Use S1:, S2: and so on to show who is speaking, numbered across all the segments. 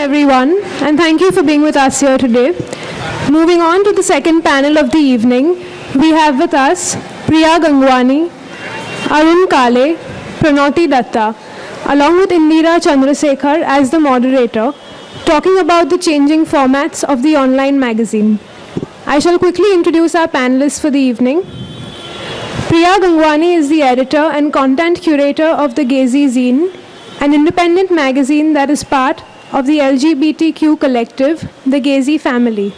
S1: everyone, and thank you for being with us here today. Moving on to the second panel of the evening, we have with us Priya Gangwani, Arun Kale, Pronoti Datta, along with Indira Chandrasekhar as the moderator, talking about the changing formats of the online magazine. I shall quickly introduce our panelists for the evening. Priya Gangwani is the editor and content curator of the MagEzine, an independent magazine that is part of the LGBTQ collective, the Gazy family.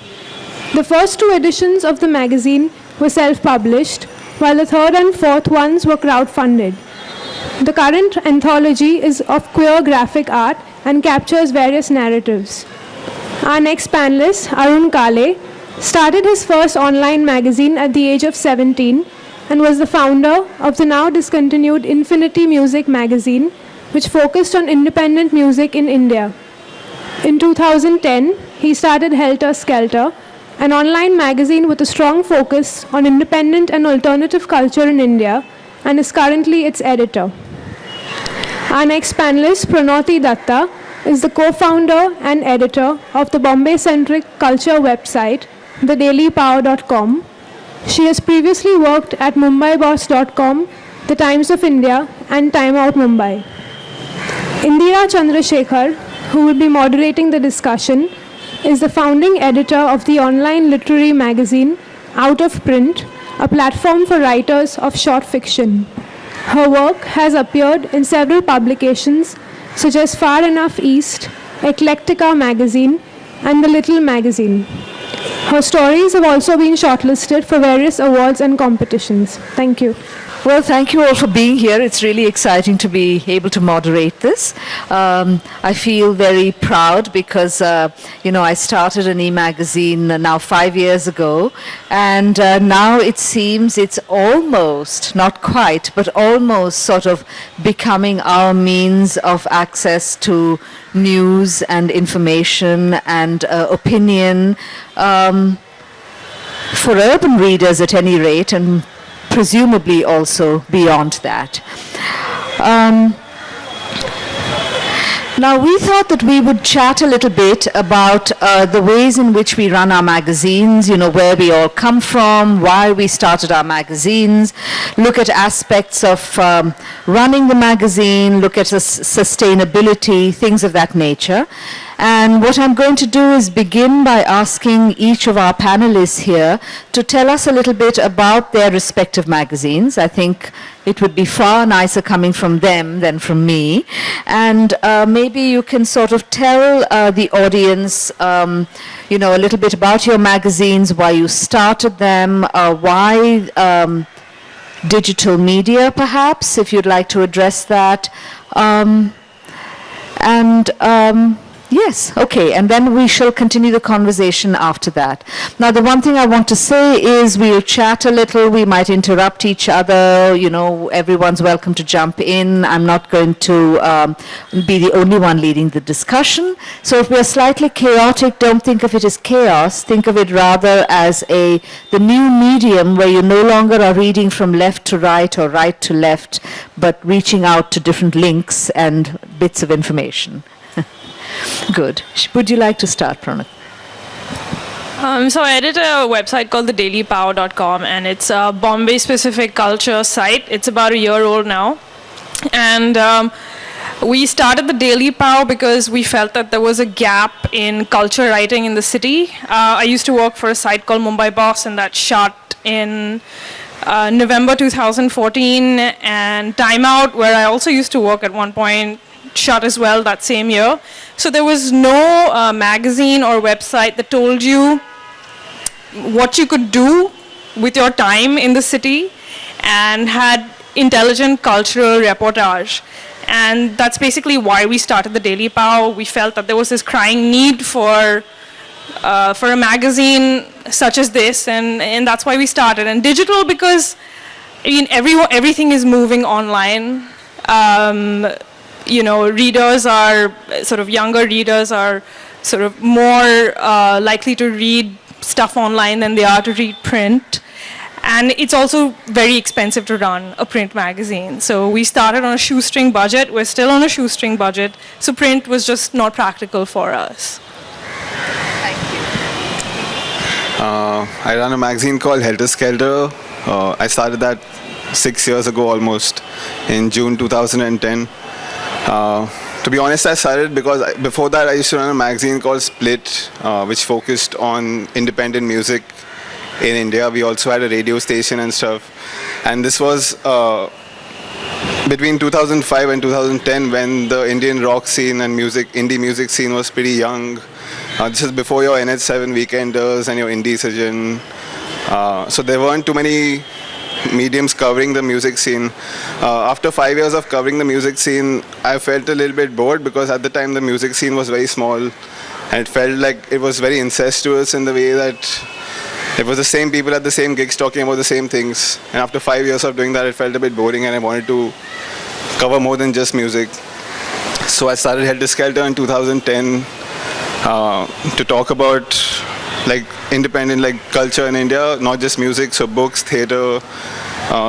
S1: The first two editions of the magazine were self-published, while the third and fourth ones were crowd-funded. The current anthology is of queer graphic art and captures various narratives. Our next panelist, Arun Kale, started his first online magazine at the age of 17 and was the founder of the now discontinued Infinity Music magazine, which focused on independent music in India. In 2010, he started Helter Skelter, an online magazine with a strong focus on independent and alternative culture in India, and is currently its editor. Our next panelist, Pronoti Datta, is the co-founder and editor of the Bombay-centric culture website, thedailypower.com. She has previously worked at MumbaiBoss.com, The Times of India, and Time Out Mumbai. Indira Chandrasekhar, who will be moderating the discussion, is the founding editor of the online literary magazine Out of Print, a platform for writers of short fiction. Her work has appeared in several publications such as Far Enough East, Eclectica magazine, and The Little magazine. Her stories have also been shortlisted for various awards and competitions. Thank you.
S2: Well, thank you all for being here. It's really exciting to be able to moderate this. I feel very proud because, I started an e-magazine now 5 years ago, and now it seems it's almost, not quite, but almost sort of becoming our means of access to news and information and opinion for urban readers at any rate, and presumably also beyond that. Now, we thought that we would chat a little bit about the ways in which we run our magazines, where we all come from, why we started our magazines, look at aspects of running the magazine, look at sustainability, things of that nature. And what I'm going to do is begin by asking each of our panelists here to tell us a little bit about their respective magazines. I think it would be far nicer coming from them than from me. And maybe you can sort of tell the audience, a little bit about your magazines, why you started them, why digital media, perhaps, if you'd like to address that. Yes, okay, and then we shall continue the conversation after that. Now, the one thing I want to say is we'll chat a little, we might interrupt each other, everyone's welcome to jump in. I'm not going to be the only one leading the discussion. So if we're slightly chaotic, don't think of it as chaos, think of it rather as the new medium where you no longer are reading from left to right or right to left, but reaching out to different links and bits of information. Good. Would you like to start, Pronoti?
S3: So I edit a website called thedailypower.com, and it's a Bombay-specific culture site. It's about a year old now. And we started the Daily Power because we felt that there was a gap in culture writing in the city. I used to work for a site called Mumbai Boss, and that shut in November 2014. And Time Out, where I also used to work at one point, shut as well that same year. So there was no magazine or website that told you what you could do with your time in the city and had intelligent cultural reportage. And that's basically why we started the Daily Power. We felt that there was this crying need for a magazine such as this, and that's why we started. And digital because everything is moving online. Readers are younger readers are sort of more likely to read stuff online than they are to read print. And it's also very expensive to run a print magazine. So we started on a shoestring budget. We're still on a shoestring budget. So print was just not practical for us.
S4: I run a magazine called Helter Skelter. I started that 6 years ago almost, in June 2010. To be honest, I started because before that I used to run a magazine called Split, which focused on independent music in India. We also had a radio station and stuff. And this was between 2005 and 2010 when the Indian rock scene and indie music scene was pretty young. This is before your NH7 Weekenders and your Indie Surgeon. So there weren't too many mediums covering the music scene. After 5 years of covering the music scene, I felt a little bit bored because at the time the music scene was very small and it felt like it was very incestuous in the way that it was the same people at the same gigs talking about the same things. And after 5 years of doing that, it felt a bit boring and I wanted to cover more than just music. So I started Helter Skelter in 2010 to talk about like independent like culture in India, not just music, so books, theatre,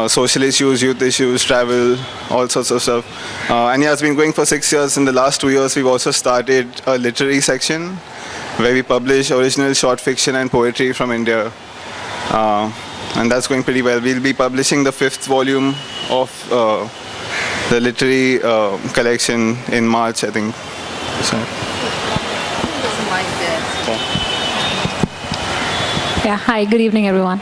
S4: social issues, youth issues, travel, all sorts of stuff. And yeah, it's been going for 6 years. In the last 2 years, we've also started a literary section where we publish original short fiction and poetry from India. And that's going pretty well. We'll be publishing the 5th volume of the literary collection in March, I think. So.
S5: Yeah, hi, good evening, everyone.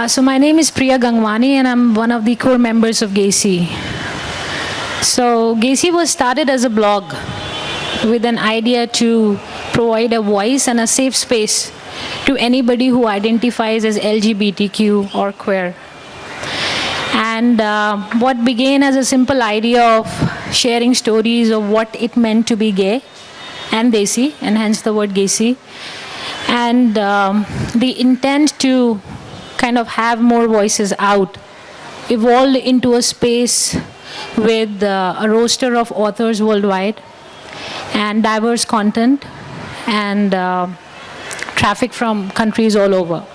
S5: So my name is Priya Gangwani, and I'm one of the core members of GACI. So GACI was started as a blog with an idea to provide a voice and a safe space to anybody who identifies as LGBTQ or queer. And what began as a simple idea of sharing stories of what it meant to be gay and desi, and hence the word GACI, and the intent to kind of have more voices out evolved into a space with a roster of authors worldwide and diverse content and traffic from countries all over.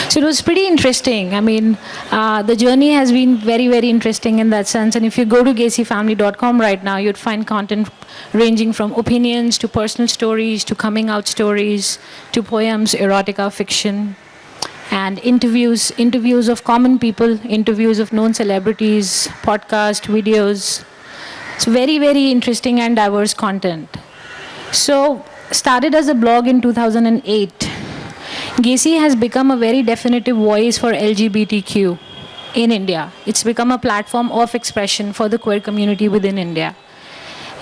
S5: So it was pretty interesting. I mean, the journey has been very, very interesting in that sense. And if you go to gacifamily.com right now, you'd find content ranging from opinions to personal stories to coming out stories to poems, erotica, fiction, and interviews of common people, interviews of known celebrities, podcast, videos. It's very, very interesting and diverse content. So, started as a blog in 2008. GACI has become a very definitive voice for LGBTQ in India. It's become a platform of expression for the queer community within India.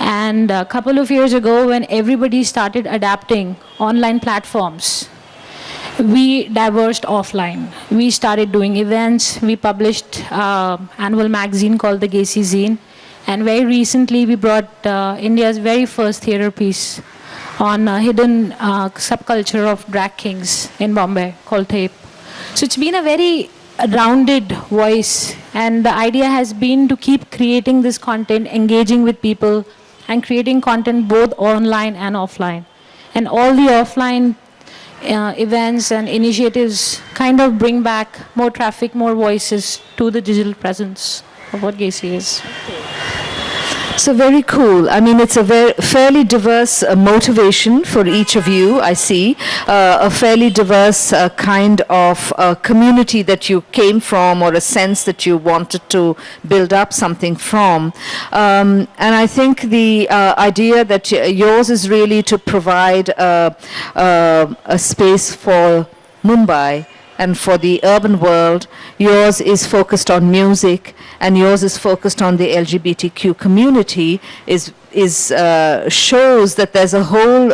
S5: And a couple of years ago, when everybody started adapting online platforms, we diverged offline. We started doing events. We published an annual magazine called the MagEzine. And very recently, we brought India's very first theatre piece on a hidden subculture of drag kings in Bombay called Tape. So it's been a very rounded voice, and the idea has been to keep creating this content, engaging with people, and creating content both online and offline. And all the offline events and initiatives kind of bring back more traffic, more voices to the digital presence of what GACI is.
S2: So very cool. I mean, it's a fairly diverse motivation for each of you, I see. A fairly diverse kind of community that you came from, or a sense that you wanted to build up something from. And I think the idea that yours is really to provide a space for Mumbai and for the urban world. Yours is focused on music, and yours is focused on the LGBTQ community, shows that there's a whole,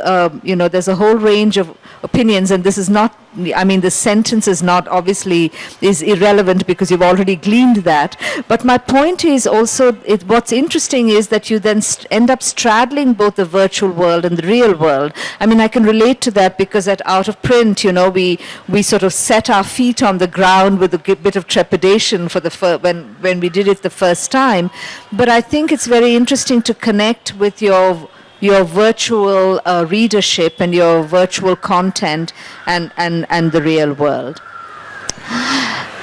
S2: there's a whole range of opinions, and this is not, I mean, the sentence is not obviously is irrelevant because you've already gleaned that. But my point is also, what's interesting is that you then end up straddling both the virtual world and the real world. I mean, I can relate to that because at Out of Print, we sort of set our feet on the ground with a bit of trepidation for when we did it the first time. But I think it's very interesting to connect with your virtual readership and your virtual content and the real world.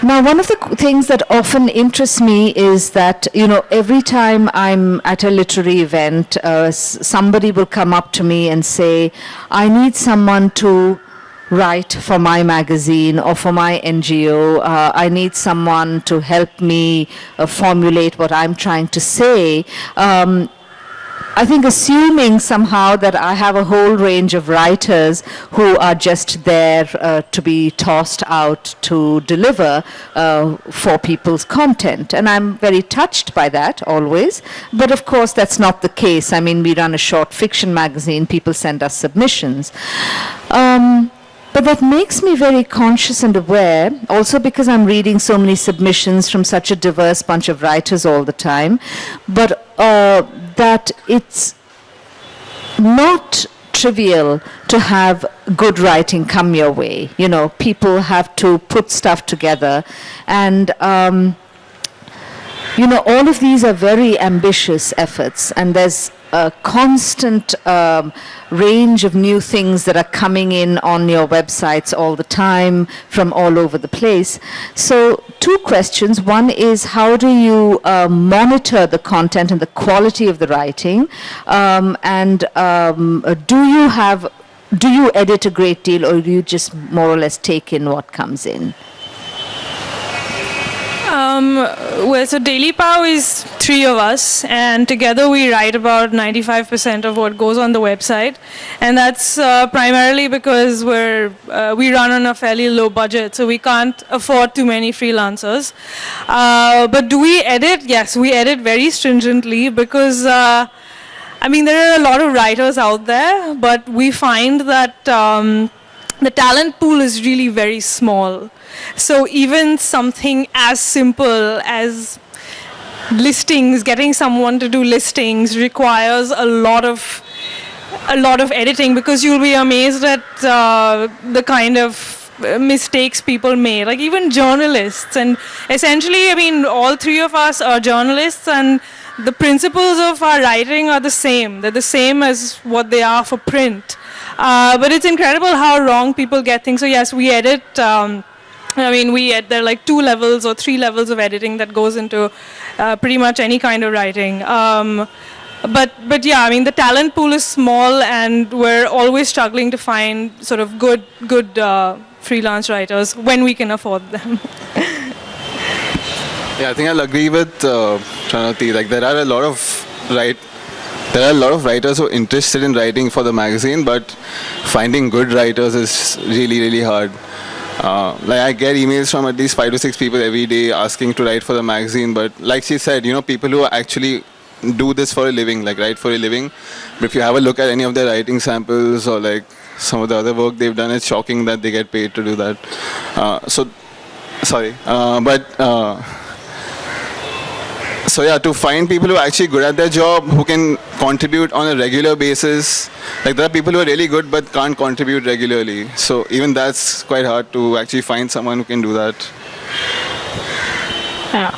S2: Now, one of the things that often interests me is that, every time I'm at a literary event, somebody will come up to me and say, I need someone to write for my magazine or for my NGO. I need someone to help me formulate what I'm trying to say. I think assuming somehow that I have a whole range of writers who are just there to be tossed out to deliver for people's content. And I'm very touched by that always. But of course, that's not the case. I mean, we run a short fiction magazine. People send us submissions. But that makes me very conscious and aware, also because I'm reading so many submissions from such a diverse bunch of writers all the time, but that it's not trivial to have good writing come your way. People have to put stuff together, and all of these are very ambitious efforts, and there's a constant range of new things that are coming in on your websites all the time from all over the place. So 2 questions. One is, how do you monitor the content and the quality of the writing? Do you edit a great deal, or do you just more or less take in what comes in?
S3: So Daily Pow is 3 of us, and together we write about 95% of what goes on the website, and that's primarily because we run on a fairly low budget, so we can't afford too many freelancers. But do we edit? Yes, we edit very stringently because there are a lot of writers out there, but we find that the talent pool is really very small. So even something as simple as listings, getting someone to do listings requires a lot of editing, because you'll be amazed at the kind of mistakes people make, like even journalists. And essentially, all 3 of us are journalists, and the principles of our writing are the same. They're the same as what they are for print. But it's incredible how wrong people get things. So yes, we edit. There are like 2 levels or 3 levels of editing that goes into pretty much any kind of writing. But yeah, the talent pool is small, and we're always struggling to find sort of good freelance writers when we can afford them.
S4: Yeah, I think I'll agree with Pronoti. Like, there are a lot of writers who are interested in writing for the magazine, but finding good writers is really, really hard. I get emails from at least 5 to 6 people every day asking to write for the magazine, but like she said, people who actually do this for a living, like write for a living. But if you have a look at any of their writing samples or like some of the other work they've done, it's shocking that they get paid to do that. So yeah, to find people who are actually good at their job, who can contribute on a regular basis. Like, there are people who are really good but can't contribute regularly. So even that's quite hard to actually find someone who can do that.
S5: Yeah.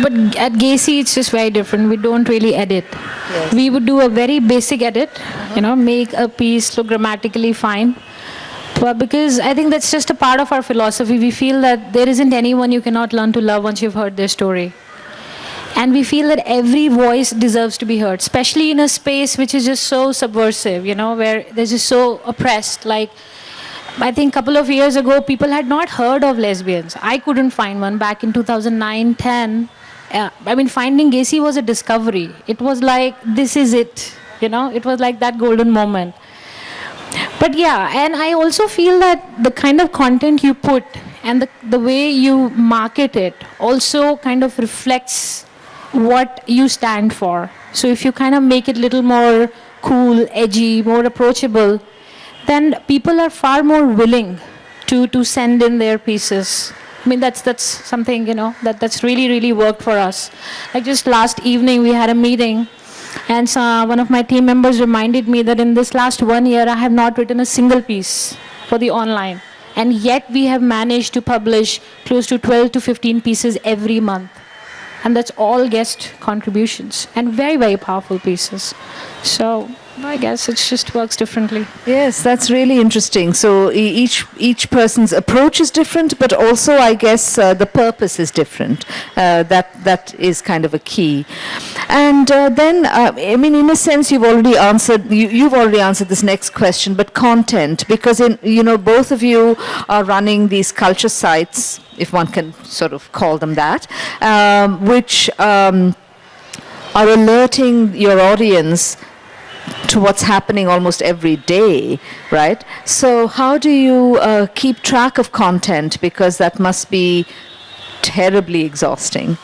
S5: But at Gacy, it's just very different. We don't really edit.
S2: Yes.
S5: We would do a very basic edit, make a piece look grammatically fine. But because I think that's just a part of our philosophy. We feel that there isn't anyone you cannot learn to love once you've heard their story. And we feel that every voice deserves to be heard, especially in a space which is just so subversive, where they're just so oppressed. Like, I think a couple of years ago, people had not heard of lesbians. I couldn't find one back in 2009, 10. Finding Gacy was a discovery. It was like, this is it. It was like that golden moment. But yeah, and I also feel that the kind of content you put and the way you market it also kind of reflects what you stand for. So if you kind of make it a little more cool, edgy, more approachable, then people are far more willing to send in their pieces. That's something, that's really, really worked for us. Like just last evening, we had a meeting, and one of my team members reminded me that in this last 1 year, I have not written a single piece for the online. And yet we have managed to publish close to 12 to 15 pieces every month. And that's all guest contributions and very, very powerful pieces. So I guess it just works differently.
S2: Yes, that's really interesting. So each person's approach is different, but also I guess the purpose is different. That is kind of a key. And then, I mean, in a sense, you've already answered. You've already answered this next question, but content, because both of you are running these culture sites, if one can sort of call them that, which are alerting your audience to what's happening almost every day, right? So how do you keep track of content? Because that must be terribly exhausting.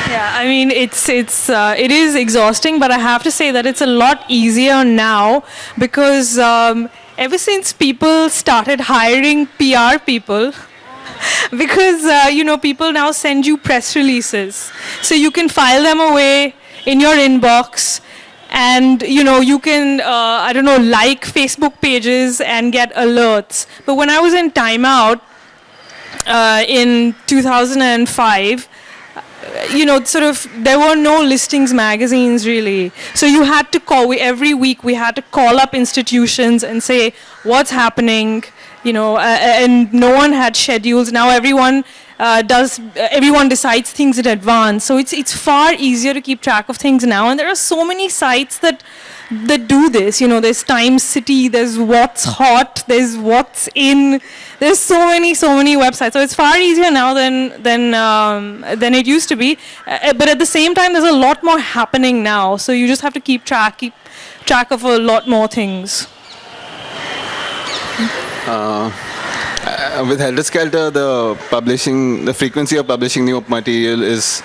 S3: Yeah, I mean, it is exhausting, but I have to say that it's a lot easier now because ever since people started hiring PR people, because, people now send you press releases. So you can file them away in your inbox. And, you can, like Facebook pages and get alerts. But when I was in timeout in 2005, there were no listings magazines really. So you had to call, every week we had to call up institutions and say, what's happening, and no one had schedules. Now everyone decides things in advance. So it's far easier to keep track of things now. And there are so many sites that do this. There's Time City, there's What's Hot, there's What's In. There's so many websites. So it's far easier now than it used to be. But at the same time, there's a lot more happening now. So you just have to keep track of a lot more things.
S4: With Helter Skelter, the frequency of publishing new material is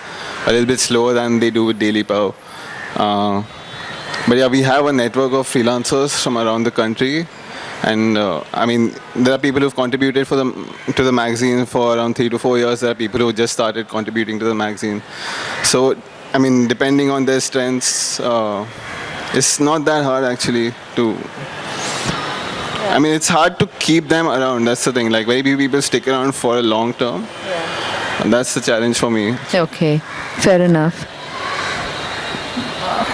S4: a little bit slower than they do with Daily Pow. But yeah, we have a network of freelancers from around the country, and there are people who've contributed to the magazine for around 3 to 4 years. There are people who just started contributing to the magazine. So, depending on their strengths, it's not that hard actually to. It's hard to keep them around. That's the thing. Like, very few people stick around for a long term. Yeah. And that's the challenge for me.
S2: Okay, fair enough.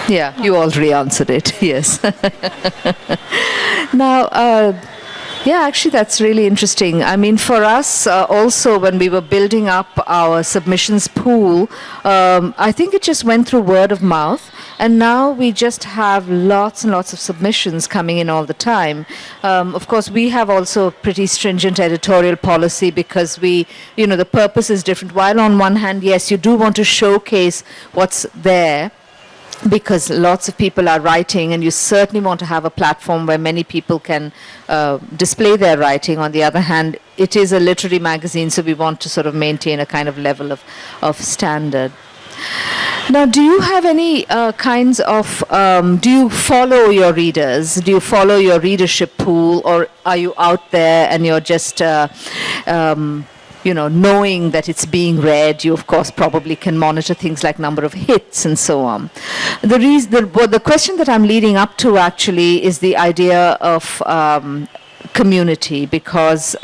S2: Yeah, you already answered it. Yes. Now, actually, that's really interesting. For us, also, when we were building up our submissions pool, I think it just went through word of mouth. And now we just have lots and lots of submissions coming in all the time. Of course, we have also a pretty stringent editorial policy because the purpose is different. While on one hand, yes, you do want to showcase what's there, because lots of people are writing, and you certainly want to have a platform where many people can display their writing. On the other hand, it is a literary magazine, so we want to sort of maintain a kind of level of standard. Now, do you have any kinds of, do you follow your readers? Do you follow your readership pool, or are you out there and you're just knowing that it's being read? You, of course, probably can monitor things like number of hits and so on. The question that I'm leading up to actually is the idea of community, because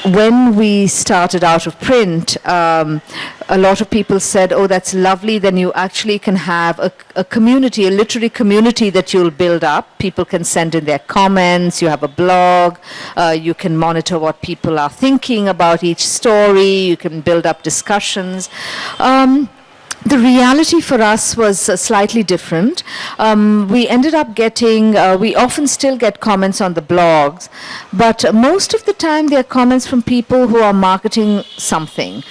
S2: when we started out of print, a lot of people said, oh, that's lovely, then you actually can have a community, a literary community that you'll build up. People can send in their comments, you have a blog, you can monitor what people are thinking about each story, you can build up discussions. The reality for us was slightly different. We ended up getting, we often still get comments on the blogs, but most of the time they're comments from people who are marketing something,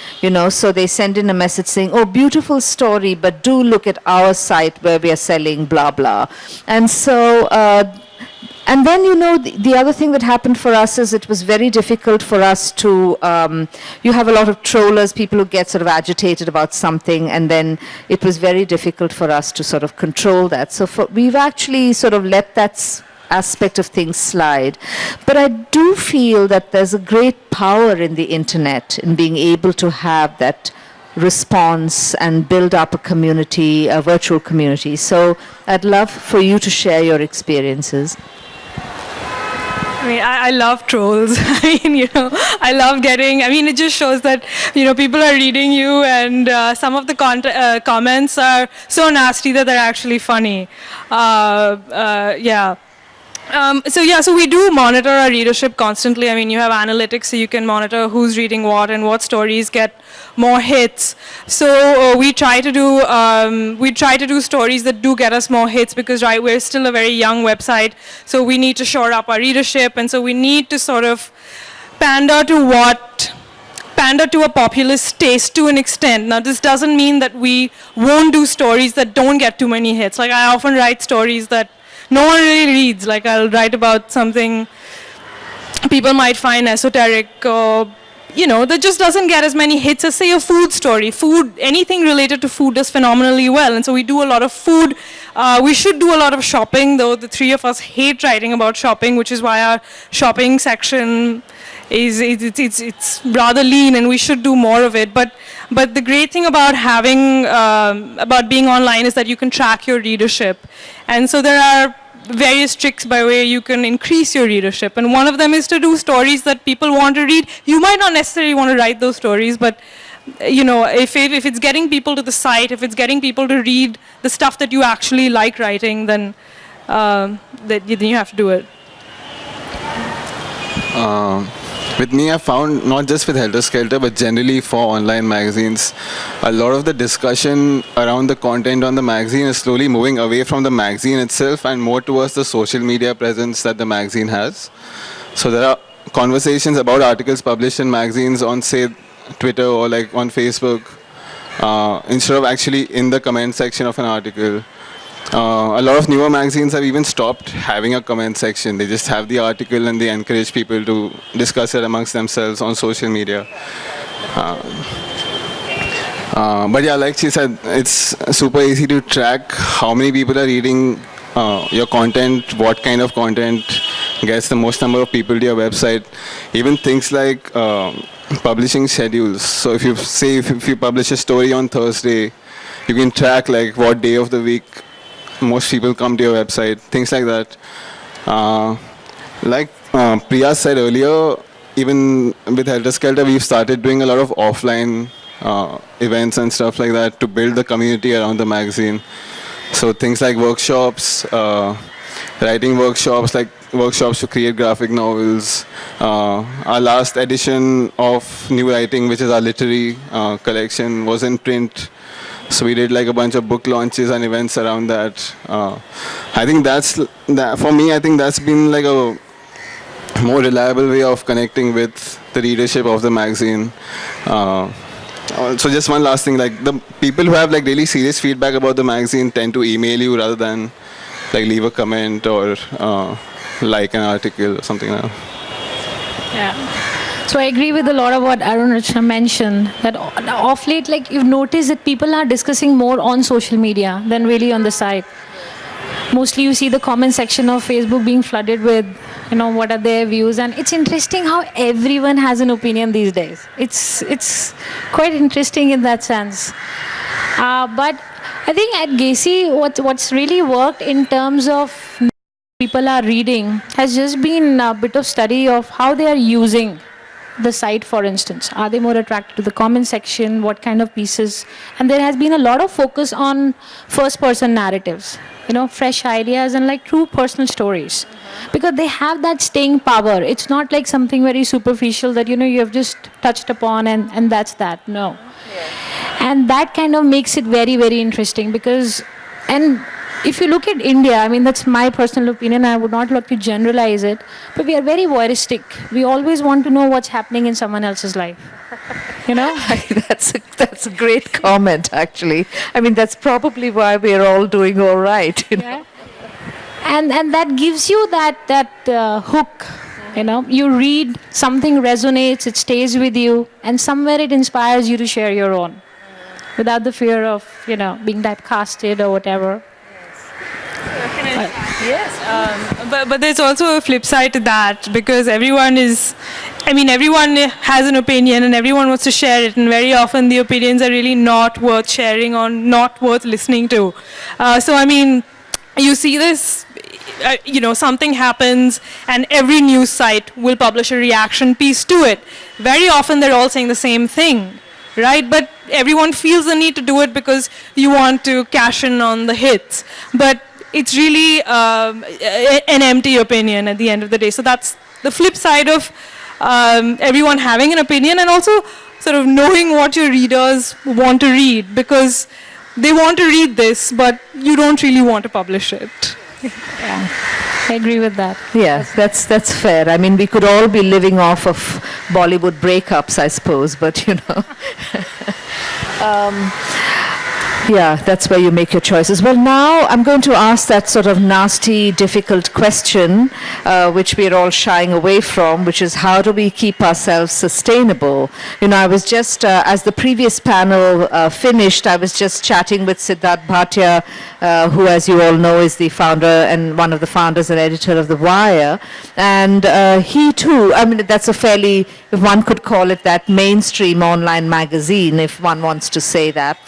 S2: so they send in a message saying, oh, beautiful story, but do look at our site where we are selling blah, blah. And so, and then, the other thing that happened for us is it was very difficult for us to, you have a lot of trollers, people who get sort of agitated about something, and then it was very difficult for us to sort of control that. So we've actually sort of let that aspect of things slide. But I do feel that there's a great power in the internet, in being able to have that response and build up a community, a virtual community. So I'd love for you to share your experiences.
S3: I mean, I love trolls. I mean, I love getting. I mean, it just shows that people are reading you, and some of the comments are so nasty that they're actually funny. Yeah. So we do monitor our readership constantly. I mean, you have analytics, so you can monitor who's reading what and what stories get more hits. So we try to do stories that do get us more hits because we're still a very young website, so we need to shore up our readership, and so we need to sort of pander to a populist taste to an extent. Now, this doesn't mean that we won't do stories that don't get too many hits. Like, I often write stories that no one really reads. Like, I'll write about something people might find esoteric or, that just doesn't get as many hits as, say, a food story. Food, anything related to food does phenomenally well. And so we do a lot of food. We should do a lot of shopping, though the three of us hate writing about shopping, which is why our shopping section it's rather lean, and we should do more of it. But the great thing about about being online is that you can track your readership. And so there are various tricks by where you can increase your readership, and one of them is to do stories that people want to read. You might not necessarily want to write those stories, but if it's getting people to the site, if it's getting people to read the stuff that you actually like writing, then you have to do it.
S4: With me, I found, not just with Helter Skelter, but generally for online magazines, a lot of the discussion around the content on the magazine is slowly moving away from the magazine itself and more towards the social media presence that the magazine has. So there are conversations about articles published in magazines on, say, Twitter or like on Facebook, instead of actually in the comment section of an article. A lot of newer magazines have even stopped having a comment section. They just have the article and they encourage people to discuss it amongst themselves on social media. But yeah, like she said, it's super easy to track how many people are reading your content, what kind of content gets the most number of people to your website. Even things like publishing schedules. So if you publish a story on Thursday, you can track like what day of the week most people come to your website, things like that. Like Priya said earlier, even with Helter Skelter, we've started doing a lot of offline events and stuff like that to build the community around the magazine. So things like workshops, writing workshops, like workshops to create graphic novels. Our last edition of New Writing, which is our literary collection, was in print. So we did like a bunch of book launches and events around that. I think for me, I think that's been like a more reliable way of connecting with the readership of the magazine. So just one last thing, like the people who have like really serious feedback about the magazine tend to email you rather than like leave a comment or like an article or something like that.
S5: Yeah. So I agree with a lot of what Arun Rachna mentioned, that of late, like you've noticed that people are discussing more on social media than really on the site. Mostly you see the comment section of Facebook being flooded with, what are their views, and it's interesting how everyone has an opinion these days. It's quite interesting in that sense. But I think at GACI, what's really worked in terms of people are reading has just been a bit of study of how they are using the site, for instance. Are they more attracted to the comment section? What kind of pieces? And there has been a lot of focus on first-person narratives, fresh ideas and like true personal stories. Because they have that staying power. It's not like something very superficial that, you have just touched upon and that's that. No. And that kind of makes it very, very interesting because, and if you look at India, I mean, that's my personal opinion, I would not like to generalize it, but we are very voyeuristic. We always want to know what's happening in someone else's life.
S2: That's a great comment, actually. I mean, that's probably why we're all doing all right.
S5: Yeah. And that gives you that hook. You read, something resonates, it stays with you, and somewhere it inspires you to share your own, without the fear of, being typecasted or whatever.
S3: Yes, but there's also a flip side to that because everyone has an opinion and everyone wants to share it, and very often the opinions are really not worth sharing or not worth listening to. So I mean, you see this something happens and every news site will publish a reaction piece to it. Very often they're all saying the same thing, right? But everyone feels the need to do it because you want to cash in on the hits. But it's really an empty opinion at the end of the day. So that's the flip side of everyone having an opinion, and also sort of knowing what your readers want to read, because they want to read this, but you don't really want to publish it.
S5: Yeah, I agree with that.
S2: Yes, that's fair. I mean, we could all be living off of Bollywood breakups, I suppose, but yeah, that's where you make your choices. Well, now I'm going to ask that sort of nasty, difficult question, which we're all shying away from, which is how do we keep ourselves sustainable? I was just, as the previous panel finished, I was just chatting with Siddharth Bhatia, who, as you all know, is the founder and one of the founders and editor of The Wire. And he too, I mean, that's a fairly, if one could call it that, mainstream online magazine, if one wants to say that.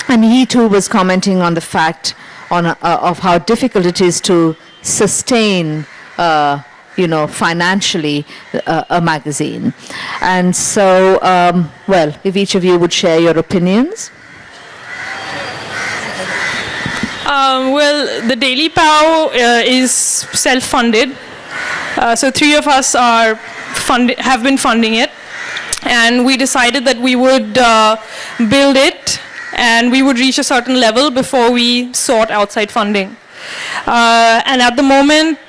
S2: And he too was commenting on the fact of how difficult it is to sustain, financially a magazine. And so, well, if each of you would share your opinions.
S3: Well, the Daily POW is self-funded. So 3 of us have been funding it. And we decided that we would build it and we would reach a certain level before we sought outside funding. And at the moment,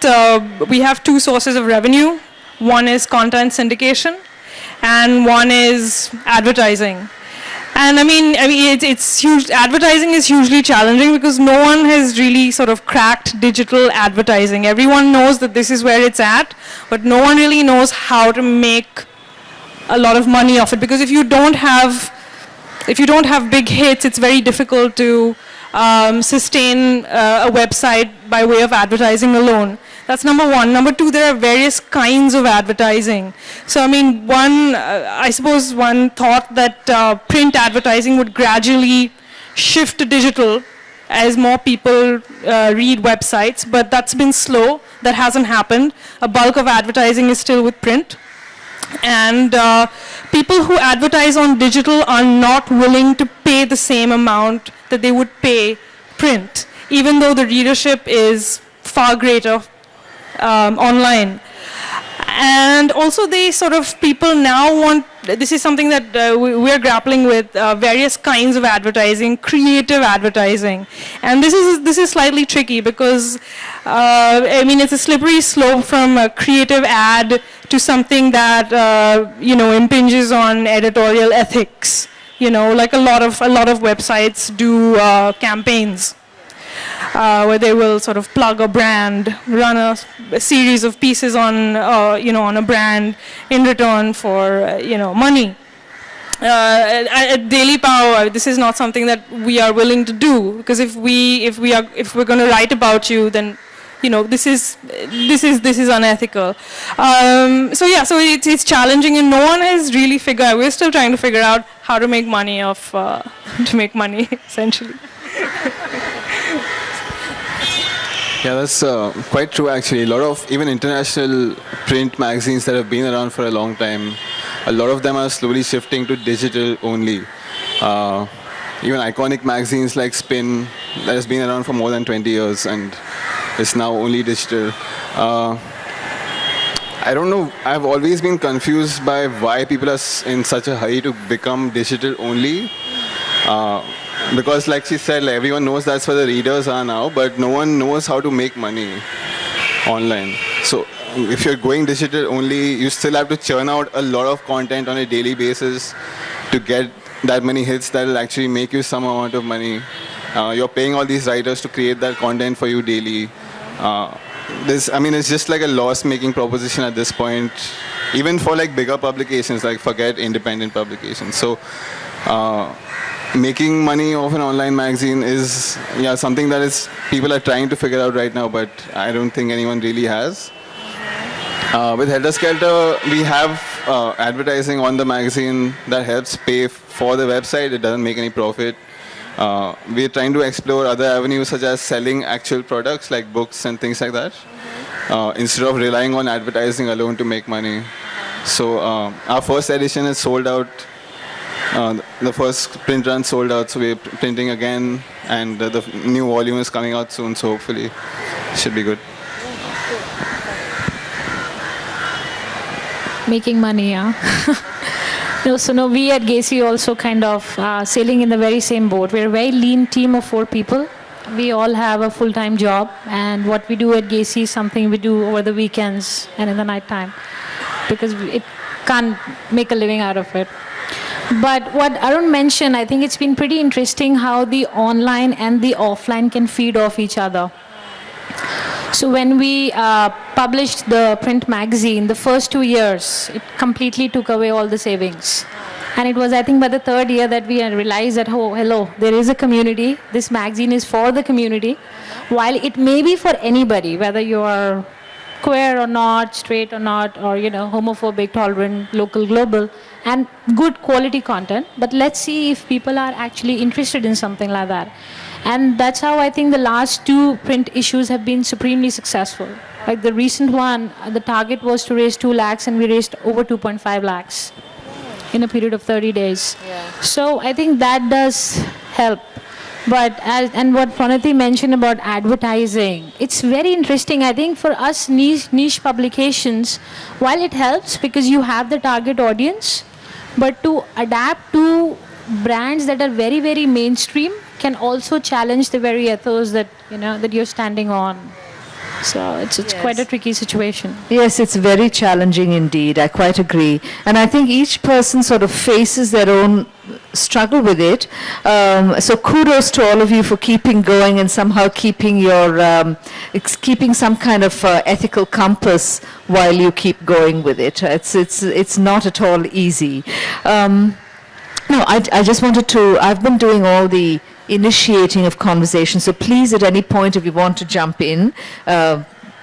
S3: we have 2 sources of revenue. One is content syndication, and one is advertising. And I mean, it's huge. Advertising is hugely challenging because no one has really sort of cracked digital advertising. Everyone knows that this is where it's at, but no one really knows how to make a lot of money off it, because if you don't have big hits, it's very difficult to sustain a website by way of advertising alone. That's number one. Number 2, there are various kinds of advertising. So I mean, I suppose one thought that print advertising would gradually shift to digital as more people read websites, but that's been slow. That hasn't happened. A bulk of advertising is still with print. And people who advertise on digital are not willing to pay the same amount that they would pay print, even though the readership is far greater online. And also people now want, this is something that we're grappling with, various kinds of advertising, creative advertising. And this is slightly tricky because, it's a slippery slope from a creative ad to something that, impinges on editorial ethics. Like a lot of websites do campaigns. Where they will sort of plug a brand, run a series of pieces on a brand in return for money. At Daily Power, this is not something that we are willing to do, because if we're going to write about you, then this is unethical. So it's challenging, and no one has really figured out. We're still trying to figure out how to make money essentially.
S4: Yeah, that's quite true actually. A lot of even international print magazines that have been around for a long time, a lot of them are slowly shifting to digital only. Even iconic magazines like Spin, that has been around for more than 20 years and is now only digital. I don't know, I've always been confused by why people are in such a hurry to become digital only. Because like she said, everyone knows that's where the readers are now, but no one knows how to make money online. So if you're going digital only, you still have to churn out a lot of content on a daily basis to get that many hits that will actually make you some amount of money. You're paying all these writers to create that content for you daily. It's just like a loss-making proposition at this point, even for like bigger publications, like forget independent publications. So making money off an online magazine is something that people are trying to figure out right now, but I don't think anyone really has. With Helter Skelter, we have advertising on the magazine that helps pay for the website. It doesn't make any profit. we're trying to explore other avenues such as selling actual products like books and things like that, instead of relying on advertising alone to make money. So our first edition is sold out. The first print run sold out, so we're printing again, and the new volume is coming out soon, so hopefully it should be good.
S5: Making money, yeah. No, we at Gacy also kind of sailing in the very same boat. We're a very lean team of 4 people. We all have a full-time job, and what we do at Gacy is something we do over the weekends and in the night time, because it can't make a living out of it. But what Arun mentioned, I think it's been pretty interesting how the online and the offline can feed off each other. So when we published the print magazine, the first 2 years, it completely took away all the savings. And it was, I think, by the 3rd year that we realized that, oh, hello, there is a community. This magazine is for the community. While it may be for anybody, whether you are queer or not, straight or not, or, homophobic, tolerant, local, global, and good quality content. But let's see if people are actually interested in something like that. And that's how I think the last 2 print issues have been supremely successful. Like the recent one, the target was to raise 2 lakhs, and we raised over 2.5 lakhs in a period of 30 days. Yeah. So I think that does help. But and what Pronoti mentioned about advertising, it's very interesting. I think for us niche publications, while it helps because you have the target audience, but to adapt to brands that are very, very mainstream can also challenge the very ethos that that you're standing on. So it's yes. Quite a tricky situation.
S2: Yes, it's very challenging indeed. I quite agree. And I think each person sort of faces their own struggle with it. So kudos to all of you for keeping going and somehow keeping your keeping some kind of ethical compass while you keep going with it. It's not at all easy. No, I just wanted to. I've been doing all the initiating of conversation. So please, at any point, if you want to jump in,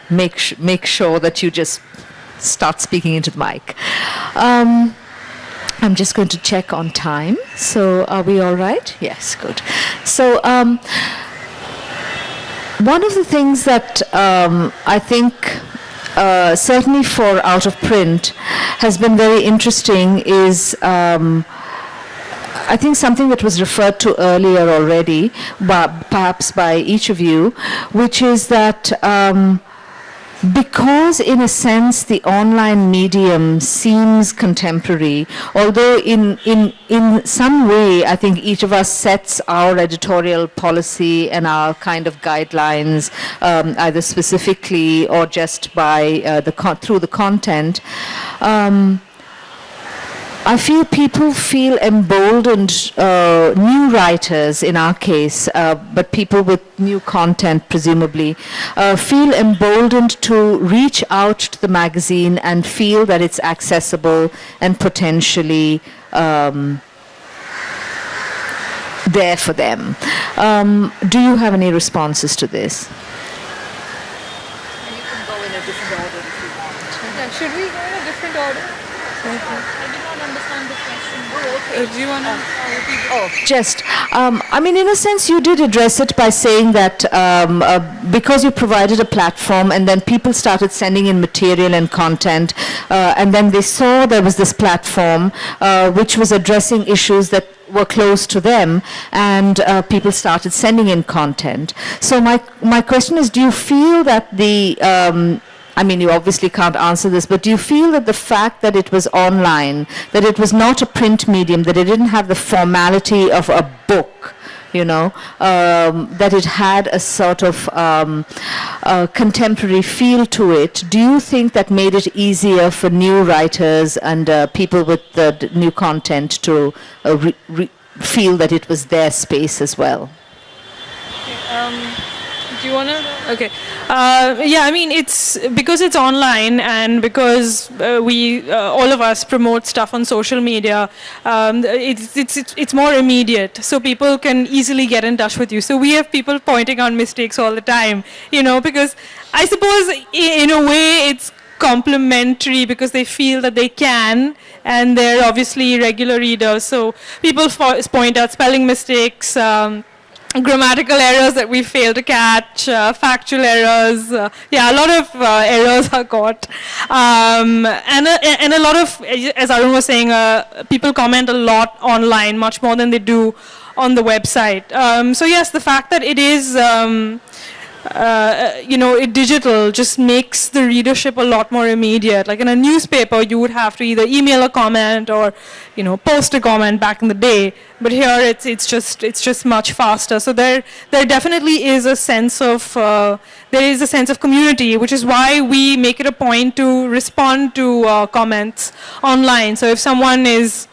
S2: make sure that you just start speaking into the mic. I'm just going to check on time. So are we all right? Yes, good. So one of the things that I think certainly for out of print has been very interesting is I think something that was referred to earlier already, perhaps by each of you, which is that because in a sense the online medium seems contemporary, although in some way I think each of us sets our editorial policy and our kind of guidelines, either specifically or just by through the content. I feel people feel emboldened, new writers in our case, but people with new content presumably, feel emboldened to reach out to the magazine and feel that it's accessible and potentially there for them. Do you have any responses to this? You can go in a different order if you want.
S3: Yeah, should we go in a different order? Do you want to repeat?
S2: I mean, in a sense, you did address it by saying that because you provided a platform and then people started sending in material and content, and then they saw there was this platform which was addressing issues that were close to them, and people started sending in content. So my question is, do you feel that the I mean, you obviously can't answer this, but do you feel that the fact that it was online, that it was not a print medium, that it didn't have the formality of a book, that it had a sort of contemporary feel to it, do you think that made it easier for new writers and people with the new content to feel that it was their space as well?
S3: Do you want to? Okay. Yeah, I mean, it's because it's online and because we, all of us promote stuff on social media, it's more immediate. So people can easily get in touch with you. So we have people pointing out mistakes all the time, because I suppose in a way it's complimentary because they feel that they can, and they're obviously regular readers. So people point out spelling mistakes, grammatical errors that we fail to catch, factual errors. Yeah, a lot of errors are caught. And a lot of, as Arun was saying, people comment a lot online, much more than they do on the website. So yes, the fact that it is digital just makes the readership a lot more immediate. Like in a newspaper, you would have to either email a comment or, post a comment back in the day. But here, it's just much faster. So there definitely is a sense of community, which is why we make it a point to respond to comments online. So if someone is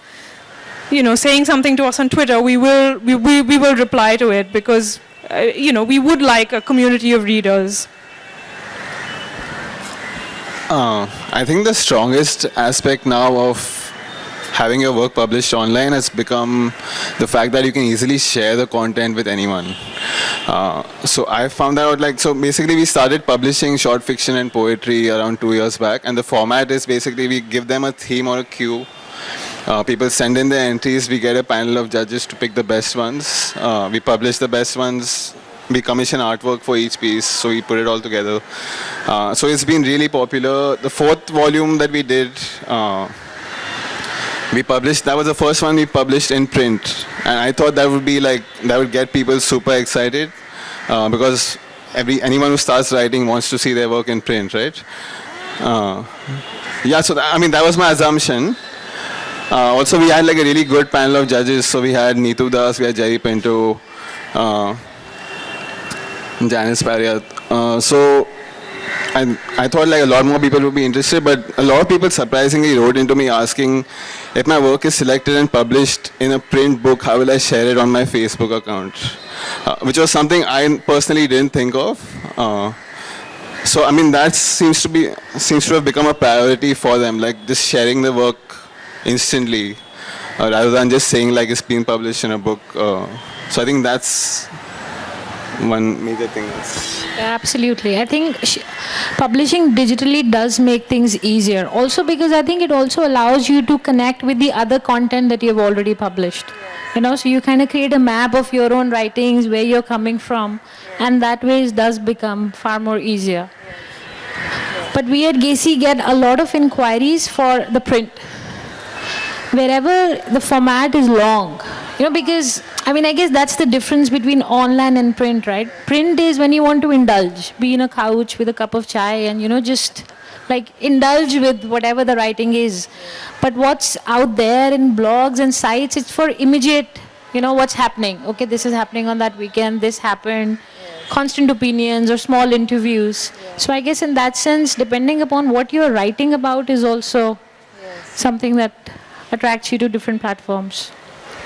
S3: saying something to us on Twitter, we will reply to it because we would like a community of readers.
S4: I think the strongest aspect now of having your work published online has become the fact that you can easily share the content with anyone. So I found that out, so basically we started publishing short fiction and poetry around 2 years back, and the format is basically we give them a theme or a cue. People send in their entries, we get a panel of judges to pick the best ones. We publish the best ones, we commission artwork for each piece, so we put it all together. So it's been really popular. The 4th volume that we did, we published, that was the first one we published in print. And I thought that would be that would get people super excited because anyone who starts writing wants to see their work in print, right? So that was my assumption. Also, we had a really good panel of judges. So we had Neetu Das, we had Jerry Pinto, Janice Pariat. So I thought a lot more people would be interested, but a lot of people surprisingly wrote into me asking if my work is selected and published in a print book, how will I share it on my Facebook account? Which was something I personally didn't think of. So that seems to have become a priority for them, just sharing the work instantly, rather than just saying it's been published in a book. So I think that's one major thing.
S5: Absolutely. I think publishing digitally does make things easier. Also because I think it also allows you to connect with the other content that you've already published. So you kind of create a map of your own writings, where you're coming from, and that way it does become far more easier. But we at GACI get a lot of inquiries for the print, wherever the format is long, because I guess that's the difference between online and print, right? Print is when you want to indulge, be in a couch with a cup of chai and just indulge with whatever the writing is. But what's out there in blogs and sites, it's for immediate, what's happening. Okay, this is happening on that weekend, this happened, constant opinions or small interviews. So I guess in that sense, depending upon what you're writing about is also something that attracts you to different platforms.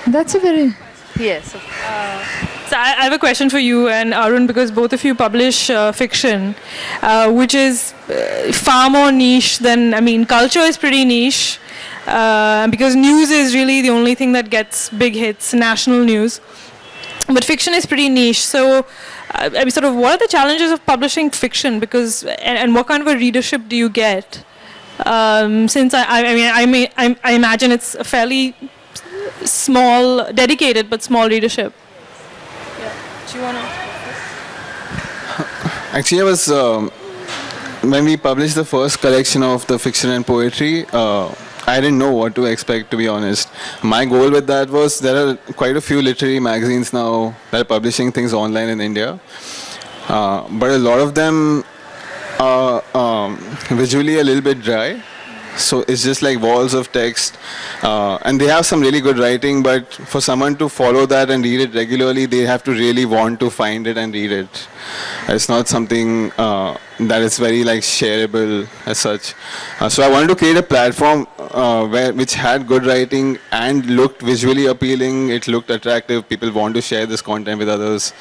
S1: That's a very...
S2: Yes.
S3: So I have a question for you and Arun, because both of you publish fiction, which is far more niche than, culture is pretty niche, because news is really the only thing that gets big hits, national news. But fiction is pretty niche. So what are the challenges of publishing fiction? Because, and what kind of a readership do you get? Since I imagine it's a fairly small, dedicated but small readership. Yeah. Do you want to?
S4: Actually, I was when we published the first collection of the fiction and poetry, I didn't know what to expect, to be honest. My goal with that was there are quite a few literary magazines now that are publishing things online in India, but a lot of them are visually a little bit dry. So it's just walls of text, and they have some really good writing, but for someone to follow that and read it regularly, they have to really want to find it and read it. It's not something that is very shareable as such. So I wanted to create a platform which had good writing and looked visually appealing. It looked attractive. People want to share this content with others,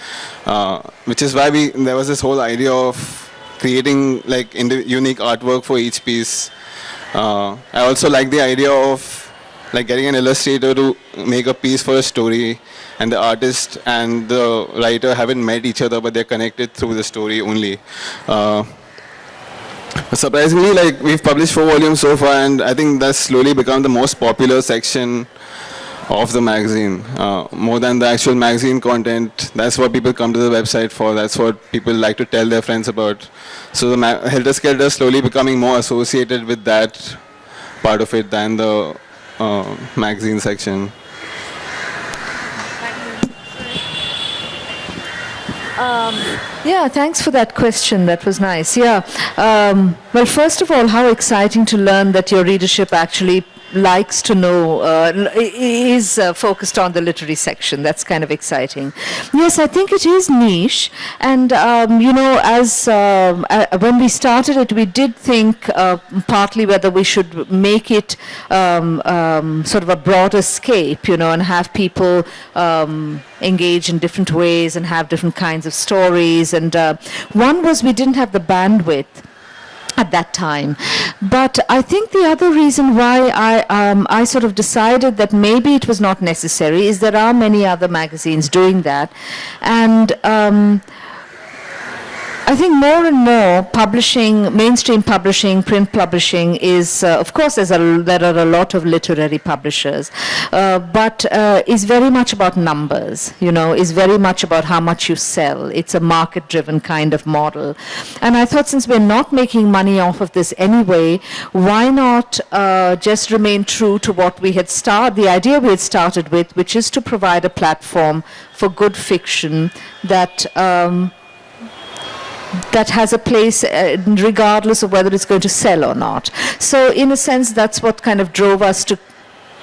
S4: which is why there was this whole idea of creating unique artwork for each piece. I also like the idea of getting an illustrator to make a piece for a story, and the artist and the writer haven't met each other, but they're connected through the story only. Surprisingly, like we've published 4 volumes so far, and I think that's slowly become the most popular section of the magazine. More than the actual magazine content, that's what people come to the website for. That's what people like to tell their friends about. So the Helter Skelter is slowly becoming more associated with that part of it than the magazine section.
S2: Yeah, thanks for that question. That was nice. Yeah. Well, first of all, how exciting to learn that your readership actually likes to know, is focused on the literary section. That's kind of exciting. Yes, I think it is niche. And, as when we started it, we did think partly whether we should make it sort of a broader scape, and have people engage in different ways and have different kinds of stories. And one was we didn't have the bandwidth at that time. But I think the other reason why I sort of decided that maybe it was not necessary is there are many other magazines doing that. And I think more and more publishing, mainstream publishing, print publishing is, of course, there are a lot of literary publishers, but is very much about numbers, is very much about how much you sell. It's a market-driven kind of model. And I thought since we're not making money off of this anyway, why not just remain true to what we had started, the idea we had started with, which is to provide a platform for good fiction that that has a place regardless of whether it's going to sell or not. So in a sense, that's what kind of drove us to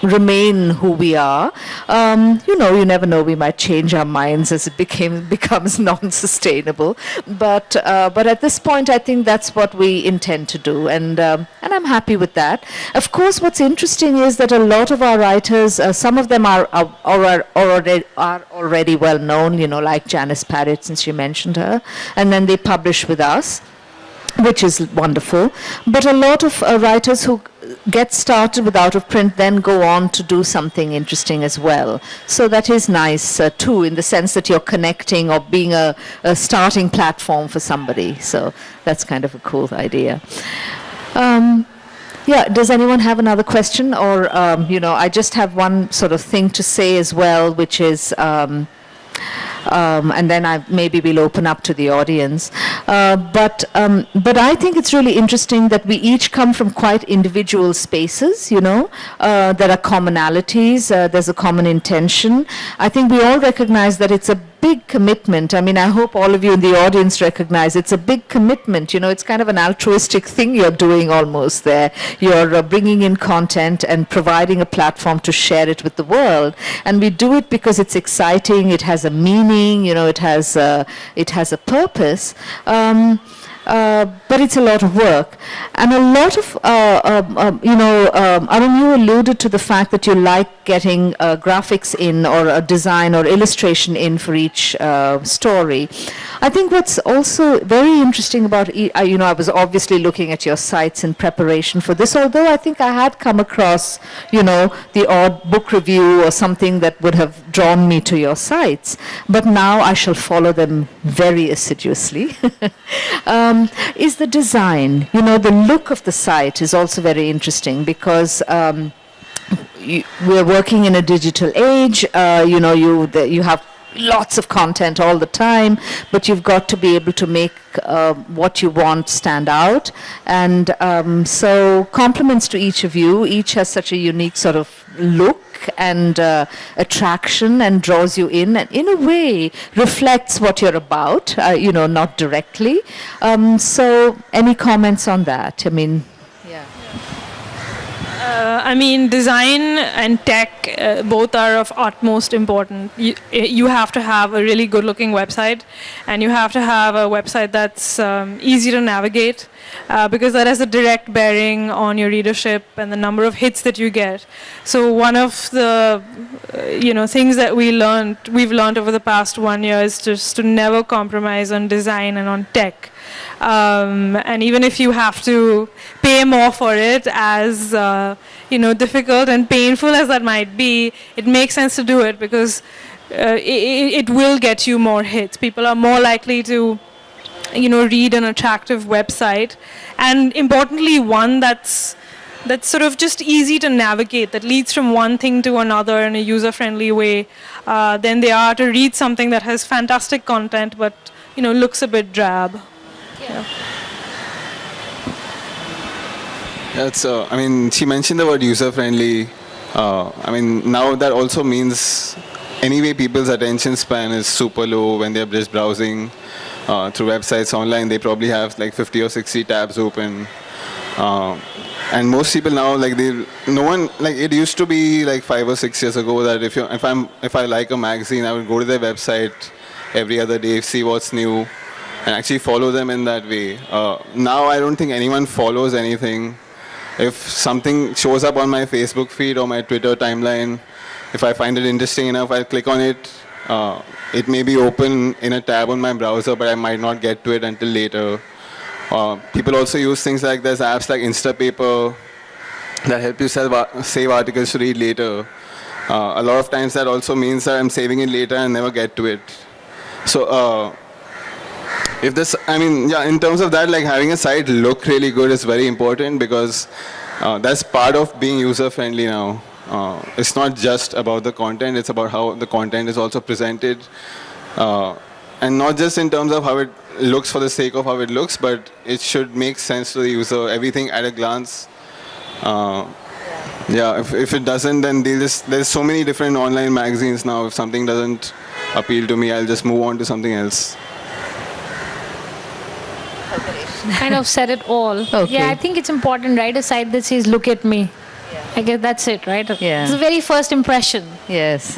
S2: remain who we are. You never know, we might change our minds as it becomes non-sustainable. But at this point, I think that's what we intend to do, and I'm happy with that. Of course, what's interesting is that a lot of our writers, some of them are already well known, like Janice Parrott, since you mentioned her, and then they publish with us, which is wonderful. But a lot of writers who get started with out of print then go on to do something interesting as well. So that is nice too, in the sense that you're connecting or being a starting platform for somebody. So that's kind of a cool idea. Yeah, does anyone have another question? Or, I just have one sort of thing to say as well, which is, and then maybe we'll open up to the audience. But I think it's really interesting that we each come from quite individual spaces, there are commonalities, there's a common intention. I think we all recognize that it's a big commitment. I mean, I hope all of you in the audience recognize it's a big commitment. It's kind of an altruistic thing you're doing almost there. You're bringing in content and providing a platform to share it with the world. And we do it because it's exciting, it has a meaning, it has a purpose. But it's a lot of work. And a lot of, Arun, you alluded to the fact that you like getting graphics in or a design or illustration in for each story. I think what's also very interesting about, I was obviously looking at your sites in preparation for this, although I think I had come across, the odd book review or something that would have drawn me to your sites. But now I shall follow them very assiduously. Is the design, the look of the site is also very interesting because we're working in a digital age. You have lots of content all the time, but you've got to be able to make what you want stand out. And so compliments to each of you. Each has such a unique sort of look and attraction and draws you in, and in a way reflects what you're about, not directly. So any comments on that?
S3: Design and tech both are of utmost importance. You have to have a really good looking website, and you have to have a website that's easy to navigate, because that has a direct bearing on your readership and the number of hits that you get. So one of the things that we've learned over the past 1 year is just to never compromise on design and on tech. And even if you have to pay more for it, as difficult and painful as that might be, it makes sense to do it because it will get you more hits. People are more likely to read an attractive website, and importantly, one that's sort of just easy to navigate, that leads from one thing to another in a user-friendly way, than they are to read something that has fantastic content but looks a bit drab. Yeah.
S4: That's, she mentioned the word user-friendly. Now that also means anyway people's attention span is super low when they're just browsing through websites online. They probably have like 50 or 60 tabs open. And most people now, it used to be like 5 or 6 years ago that if I like a magazine, I would go to their website every other day, see what's new, and actually follow them in that way. Now I don't think anyone follows anything. If something shows up on my Facebook feed or my Twitter timeline, if I find it interesting enough, I'll click on it. It may be open in a tab on my browser, but I might not get to it until later. People also use things like there's apps like Instapaper that help you save articles to read later. A lot of times that also means that I'm saving it later and never get to it. So in terms of that, like having a site look really good is very important, because that's part of being user-friendly now. It's not just about the content, it's about how the content is also presented. And not just in terms of how it looks for the sake of how it looks, but it should make sense to the user, everything at a glance. If it doesn't, then there's so many different online magazines now. If something doesn't appeal to me, I'll just move on to something else.
S5: Kind of said it all.
S2: Okay.
S5: Yeah, I think it's important, right? A site that says, "Look at me." I guess that's it, right?
S2: Yeah.
S5: It's the very first impression.
S2: Yes.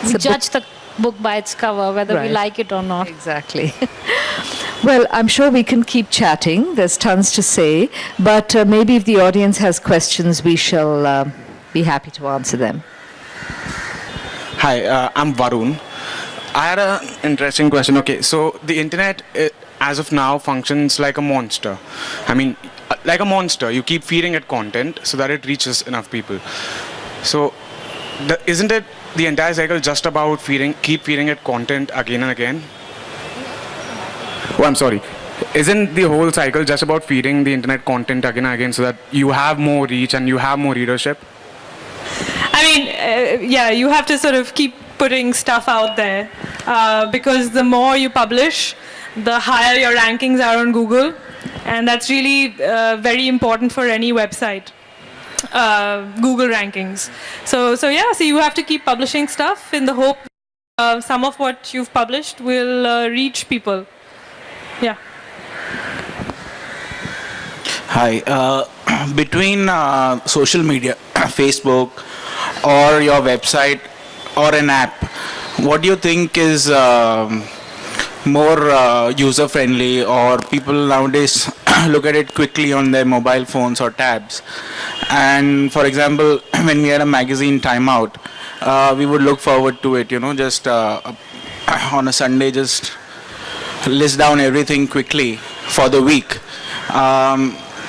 S5: We judge the book by its cover, whether we
S2: Right.
S5: like it or not.
S2: Exactly. Well, I'm sure we can keep chatting. There's tons to say. But maybe if the audience has questions, we shall be happy to answer them.
S6: Hi, I'm Varun. I had an interesting question. Okay, so the internet, as of now, functions like a monster. Like a monster. You keep feeding it content so that it reaches enough people. So, isn't it the entire cycle just about keep feeding it content again and again? Oh, I'm sorry. Isn't the whole cycle just about feeding the internet content again and again so that you have more reach and you have more readership?
S3: You have to sort of keep putting stuff out there, because the more you publish, the higher your rankings are on Google, and that's really very important for any website. Google rankings. So you have to keep publishing stuff in the hope some of what you've published will reach people. Yeah.
S7: Hi. Between social media, Facebook, or your website, or an app, what do you think is more user-friendly, or people nowadays look at it quickly on their mobile phones or tabs? And for example, when we had a magazine timeout, we would look forward to it, just on a Sunday, just list down everything quickly for the week.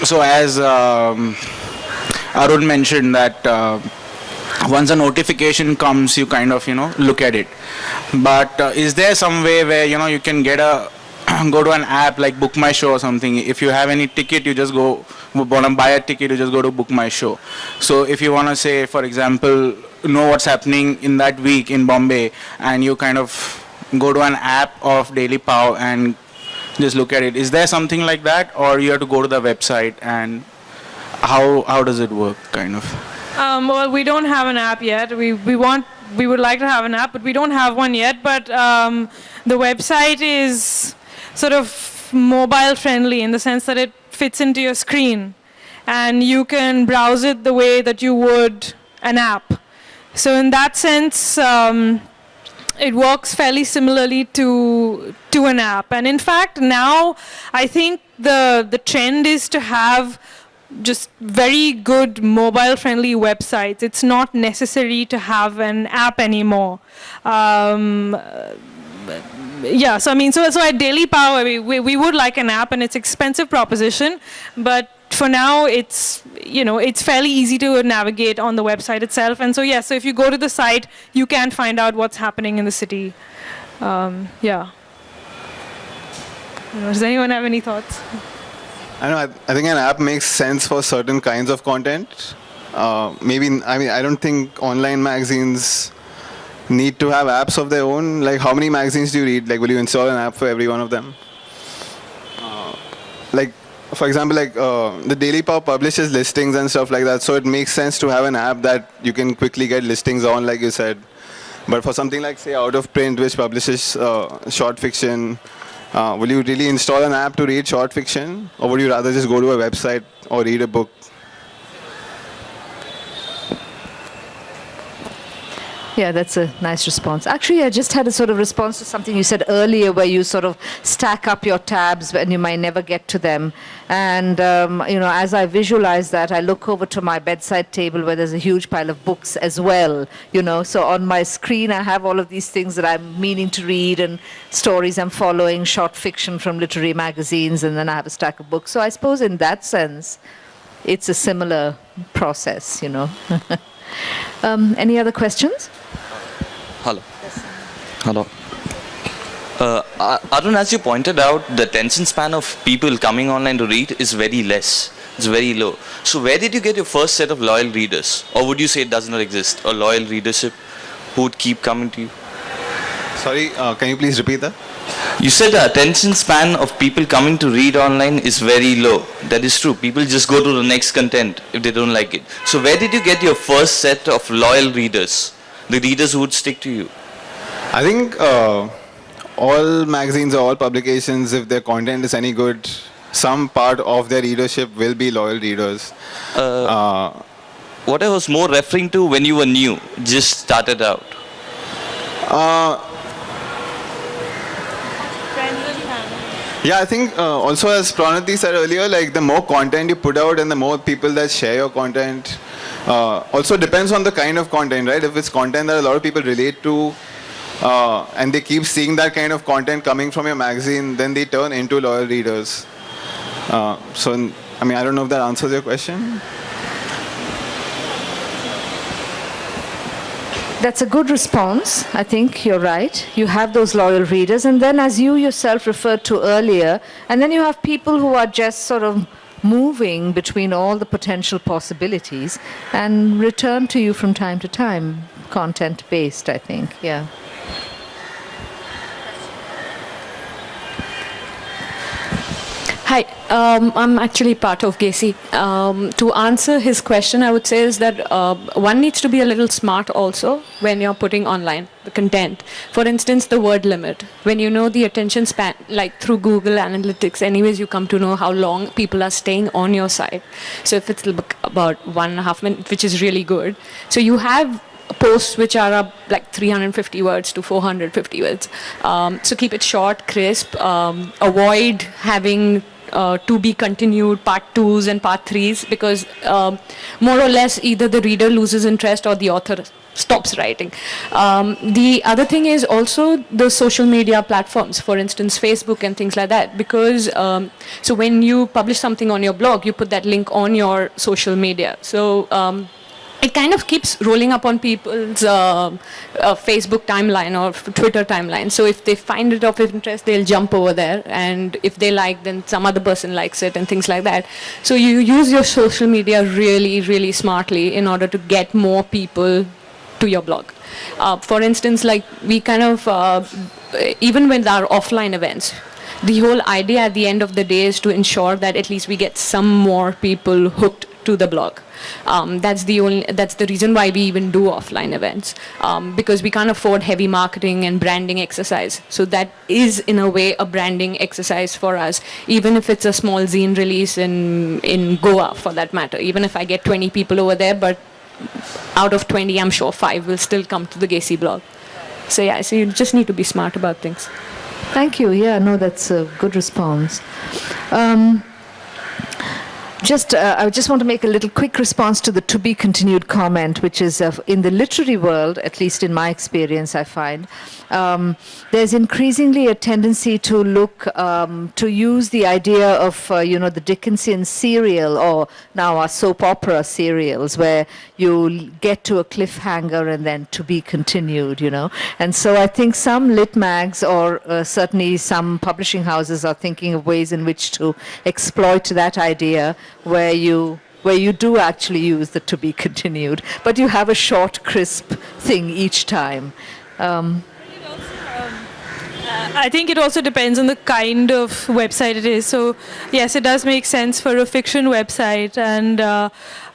S7: So as Arun mentioned that once a notification comes, you kind of, look at it. But is there some way where, you can go to an app like Book My Show or something? If you have any ticket, you just want to buy a ticket, you just go to Book My Show. So if you want to say, for example, know what's happening in that week in Bombay, and you kind of go to an app of Daily Pow and just look at it. Is there something like that, or you have to go to the website, and how does it work, kind of?
S3: Well, we don't have an app yet. We would like to have an app, but we don't have one yet. But the website is sort of mobile friendly in the sense that it fits into your screen, and you can browse it the way that you would an app. So in that sense, it works fairly similarly to an app. And in fact, now I think the trend is to have just very good mobile-friendly websites. It's not necessary to have an app anymore. So at Daily Power, we would like an app, and it's an expensive proposition, but for now, it's fairly easy to navigate on the website itself. And so if you go to the site, you can find out what's happening in the city. Does anyone have any thoughts?
S4: I know. I think an app makes sense for certain kinds of content. I don't think online magazines need to have apps of their own. Like, how many magazines do you read? Like, will you install an app for every one of them? Like, for example, like the Daily Power publishes listings and stuff like that, so it makes sense to have an app that you can quickly get listings on, like you said. But for something like, say, Out of Print, which publishes short fiction, will you really install an app to read short fiction, or would you rather just go to a website or read a book?
S2: Yeah, that's a nice response. Actually, I just had a sort of response to something you said earlier where you sort of stack up your tabs and you might never get to them. And, as I visualize that, I look over to my bedside table where there's a huge pile of books as well, So on my screen, I have all of these things that I'm meaning to read and stories I'm following, short fiction from literary magazines, and then I have a stack of books. So I suppose in that sense, it's a similar process, Any other questions?
S8: Hello. Hello. Arun, as you pointed out, the attention span of people coming online to read is very less. It's very low. So where did you get your first set of loyal readers? Or would you say it does not exist? A loyal readership who would keep coming to you?
S4: Sorry, can you please repeat that?
S8: You said the attention span of people coming to read online is very low. That is true. People just go to the next content if they don't like it. So where did you get your first set of loyal readers? The readers who would stick to you?
S4: I think all magazines or all publications, if their content is any good, some part of their readership will be loyal readers.
S8: What I was more referring to when you were new, just started out.
S4: Yeah, I think also as Pronoti said earlier, like the more content you put out and the more people that share your content, also depends on the kind of content, right? If it's content that a lot of people relate to and they keep seeing that kind of content coming from your magazine, then they turn into loyal readers. I don't know if that answers your question.
S2: That's a good response. I think you're right. You have those loyal readers. And then, as you yourself referred to earlier, and then you have people who are just sort of moving between all the potential possibilities and return to you from time to time, content-based, I think. Yeah.
S9: Hi, I'm actually part of GACI. To answer his question, I would say is that one needs to be a little smart also when you're putting online the content. For instance, the word limit. When you know the attention span, like through Google Analytics, anyways, you come to know how long people are staying on your site. So if it's about 1.5 minutes, which is really good. So you have posts which are up like 350 words to 450 words. So keep it short, crisp. Avoid having to be continued part 2s and part 3s because more or less either the reader loses interest or the author stops writing. The other thing is also the social media platforms, for instance, Facebook and things like that, because so when you publish something on your blog, you put that link on your social media. So it kind of keeps rolling up on people's Facebook timeline or Twitter timeline. So if they find it of interest, they'll jump over there. And if they like, then some other person likes it and things like that. So you use your social media really, really smartly in order to get more people to your blog. For instance, like we kind of, even with our offline events, the whole idea at the end of the day is to ensure that at least we get some more people hooked to the blog. That's the reason why we even do offline events, because we can't afford heavy marketing and branding exercise. So that is in a way a branding exercise for us, even if it's a small zine release in Goa for that matter. Even if I get 20 people over there, but out of 20, I'm sure 5 will still come to the GACI blog. So yeah, so you just need to be smart about things.
S2: Thank you. Yeah, no, that's a good response. I just want to make a little quick response to the to be continued comment, which is in the literary world, at least in my experience, I find there's increasingly a tendency to look to use the idea of the Dickensian serial, or now our soap opera serials, where you get to a cliffhanger and then to be continued, And so I think some lit mags, or certainly some publishing houses, are thinking of ways in which to exploit that idea, where you do actually use the to be continued, but you have a short, crisp thing each time.
S3: I think it also depends on the kind of website it is. So yes, it does make sense for a fiction website, and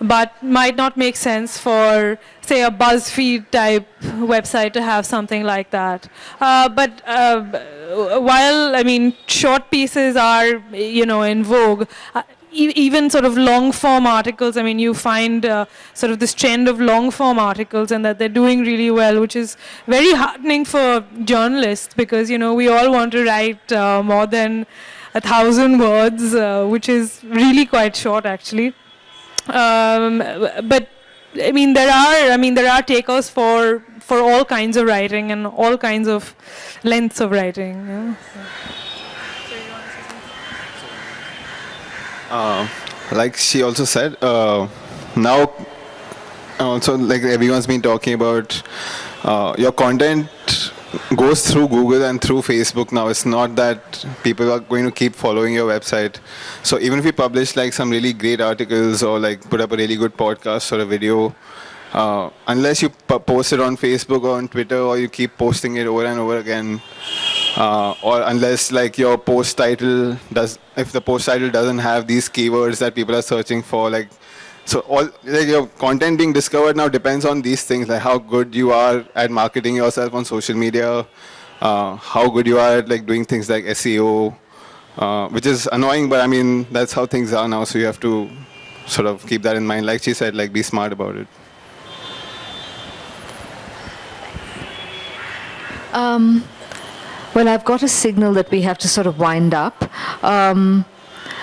S3: but might not make sense for, say, a BuzzFeed type website to have something like that. But while short pieces are in vogue. Even sort of long form articles, you find sort of this trend of long form articles, and that they're doing really well, which is very heartening for journalists, because we all want to write more than 1,000 words, which is really quite short actually. But there are takers for all kinds of writing and all kinds of lengths of writing. Yeah.
S4: Like she also said, now also, like everyone's been talking about, your content goes through Google and through Facebook now. It's not that people are going to keep following your website. So even if you publish like some really great articles, or like put up a really good podcast or a video, unless you post it on Facebook or on Twitter, or you keep posting it over and over again, or unless like your post title if the post title doesn't have these keywords that people are searching for, so all like your content being discovered now depends on these things, like how good you are at marketing yourself on social media, how good you are at like doing things like SEO, which is annoying, but that's how things are now. So you have to sort of keep that in mind. Like she said, like be smart about it.
S2: Well, I've got a signal that we have to sort of wind up.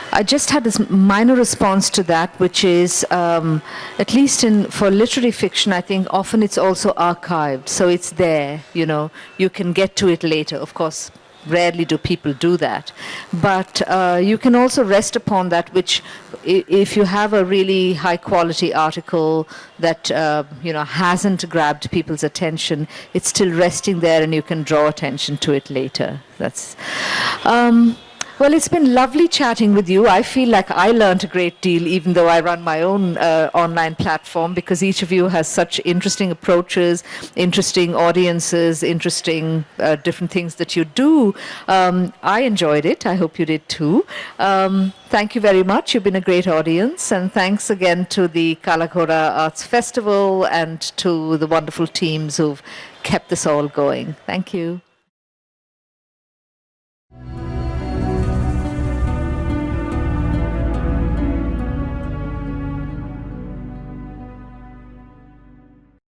S2: I just had this minor response to that, which is, at least for literary fiction, I think often it's also archived. So it's there, you can get to it later. Of course, rarely do people do that. But you can also rest upon that, which if you have a really high quality article that hasn't grabbed people's attention, it's still resting there and you can draw attention to it later. Well, it's been lovely chatting with you. I feel like I learned a great deal, even though I run my own online platform, because each of you has such interesting approaches, interesting audiences, interesting different things that you do. I enjoyed it. I hope you did too. Thank you very much. You've been a great audience. And thanks again to the Kalakora Arts Festival and to the wonderful teams who've kept this all going. Thank you.